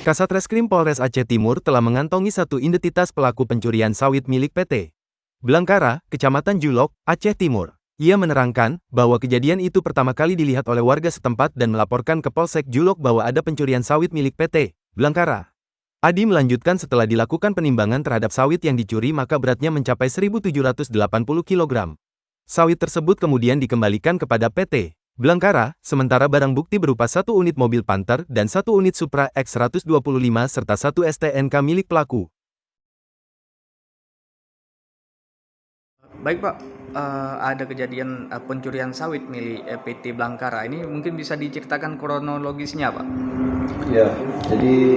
Kasatreskrim Polres Aceh Timur telah mengantongi satu identitas pelaku pencurian sawit milik PT Blangkara, Kecamatan Julok, Aceh Timur. Ia menerangkan bahwa kejadian itu pertama kali dilihat oleh warga setempat dan melaporkan ke Polsek Julok bahwa ada pencurian sawit milik PT Blangkara. Adi melanjutkan setelah dilakukan penimbangan terhadap sawit yang dicuri maka beratnya mencapai 1.780 kg. Sawit tersebut kemudian dikembalikan kepada PT Blangkara, sementara barang bukti berupa satu unit mobil Panther dan satu unit Supra X125 serta satu STNK milik pelaku. Baik Pak, ada kejadian pencurian sawit milik PT Blangkara. Ini mungkin bisa diceritakan kronologisnya Pak? Ya, jadi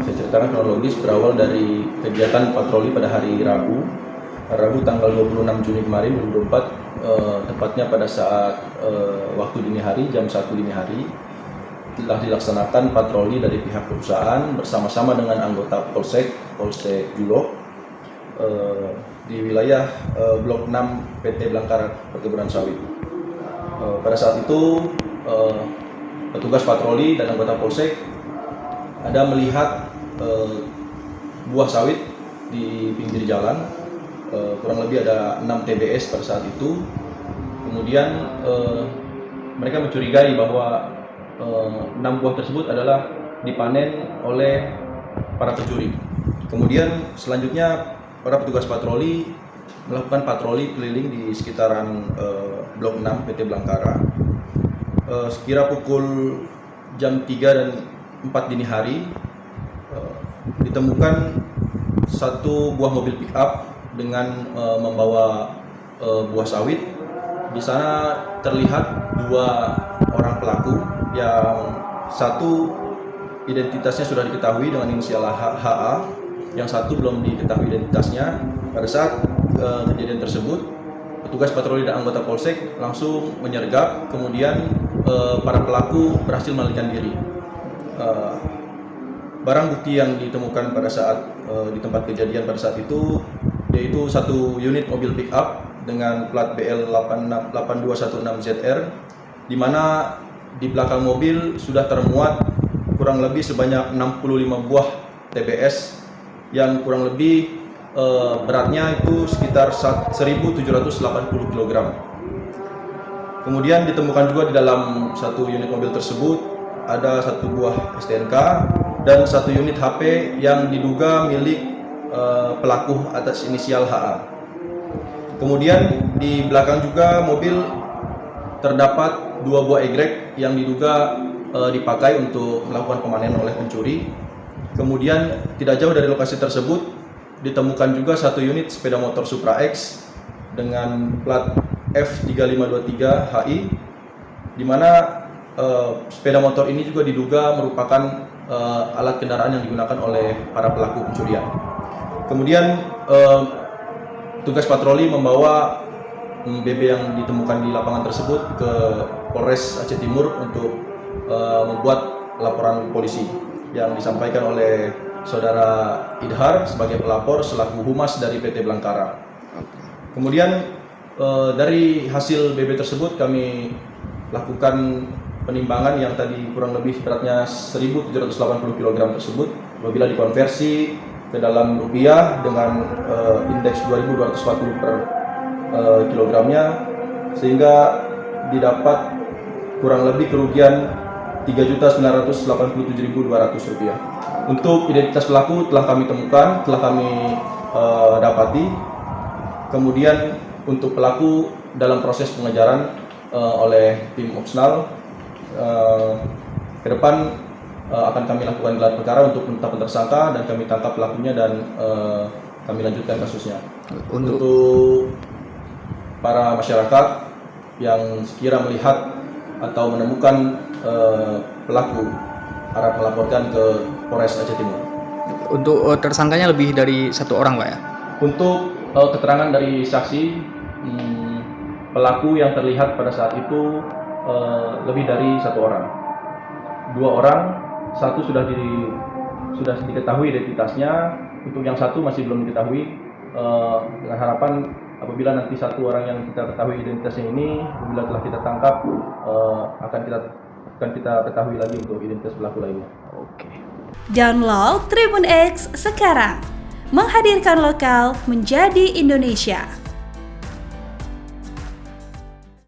saya ceritakan kronologis berawal dari kegiatan patroli pada hari Rabu tanggal 26 Juni kemarin 2024, tepatnya pada saat waktu dini hari, jam 1 dini hari, telah dilaksanakan patroli dari pihak perusahaan bersama-sama dengan anggota Polsek Julok di wilayah Blok 6 PT Blangkara Perkebunan Sawit. Pada saat itu petugas patroli dan anggota Polsek ada melihat buah sawit di pinggir jalan, kurang lebih ada 6 TBS pada saat itu. Kemudian mereka mencurigai bahwa 6 buah tersebut adalah dipanen oleh para pencuri. Kemudian selanjutnya para petugas patroli melakukan patroli keliling di sekitaran Blok 6 PT Blangkara. Sekira pukul jam 3 dan 4 dini hari ditemukan satu buah mobil pick up dengan membawa buah sawit. Di sana terlihat 2 orang pelaku, yang satu identitasnya sudah diketahui dengan inisial HA, yang satu belum diketahui identitasnya. Pada saat kejadian tersebut, petugas patroli dan anggota Polsek langsung menyergap, kemudian para pelaku berhasil melarikan diri. Barang bukti yang ditemukan pada saat di tempat kejadian pada saat itu yaitu satu unit mobil pick up dengan plat BL 8216ZR, di mana di belakang mobil sudah termuat kurang lebih sebanyak 65 buah TBS yang kurang lebih beratnya itu sekitar 1.780 kg. Kemudian ditemukan juga di dalam satu unit mobil tersebut ada satu buah STNK dan satu unit HP yang diduga milik pelaku atas inisial HA. Kemudian di belakang juga mobil terdapat 2 buah egrek yang diduga dipakai untuk melakukan pemanenan oleh pencuri. Kemudian tidak jauh dari lokasi tersebut ditemukan juga satu unit sepeda motor Supra X dengan plat F3523HI, di mana sepeda motor ini juga diduga merupakan alat kendaraan yang digunakan oleh para pelaku pencurian. Kemudian tugas patroli membawa BB yang ditemukan di lapangan tersebut ke Polres Aceh Timur untuk membuat laporan polisi yang disampaikan oleh Saudara Idhar sebagai pelapor selaku humas dari PT Blangkara. Kemudian dari hasil BB tersebut kami lakukan penimbangan yang tadi kurang lebih beratnya 1.780 kg tersebut, apabila dikonversi ke dalam rupiah dengan indeks 2.240 per kilogramnya, sehingga didapat kurang lebih kerugian Rp3.987.200. Untuk identitas pelaku telah kami temukan, telah kami dapati. Kemudian untuk pelaku dalam proses pengejaran oleh tim opsional, ke depan akan kami lakukan gelar perkara untuk penetapan tersangka dan kami tangkap pelakunya dan kami lanjutkan kasusnya. Untuk para masyarakat yang sekira melihat atau menemukan pelaku, harap melaporkan ke Polres Aceh Timur. Untuk tersangkanya lebih dari 1 orang Pak ya? Untuk keterangan dari saksi, pelaku yang terlihat pada saat itu lebih dari 1 orang. 2 orang, satu sudah diketahui identitasnya, untuk yang satu masih belum diketahui. Dengan harapan apabila nanti 1 orang yang kita ketahui identitasnya ini, apabila telah kita tangkap, akan kita akan kita ketahui lagi untuk identitas pelaku lainnya. Oke. Download Tribun X sekarang, menghadirkan lokal menjadi Indonesia.